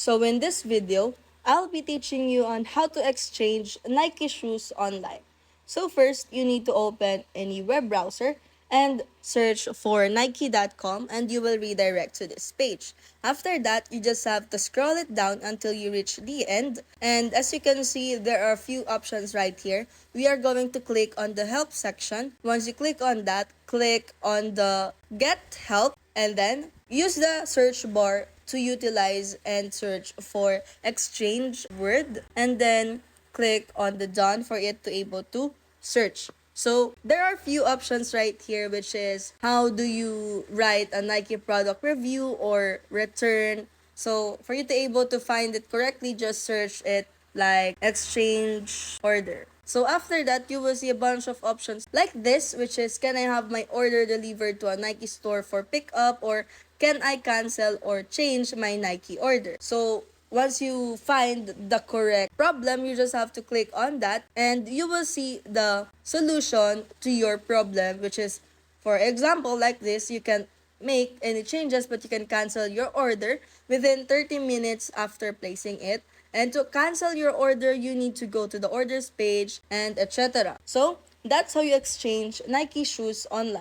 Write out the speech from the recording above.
So in this video, I'll be teaching you on how to exchange Nike shoes online. So first, you need to open any web browser and search for nike.com and you will redirect to this page. After that, you just have to scroll it down until you reach the end. And as you can see, there are a few options right here. We are going to click on the help section. Once you click on that, click on the get help and then use the search bar to utilize and search for exchange word and then click on the done for it to able to search. So there are few options right here, which is how do you write a Nike product review or return. So for you to able to find it correctly, just search it like exchange order. So after that, you will see a bunch of options like this, which is can I have my order delivered to a Nike store for pickup, or can I cancel or change my Nike order? So once you find the correct problem, you just have to click on that and you will see the solution to your problem, which is, for example, like this, you can make any changes but you can cancel your order within 30 minutes after placing it. And to cancel your order, you need to go to the orders page and etc. So that's how you exchange Nike shoes online.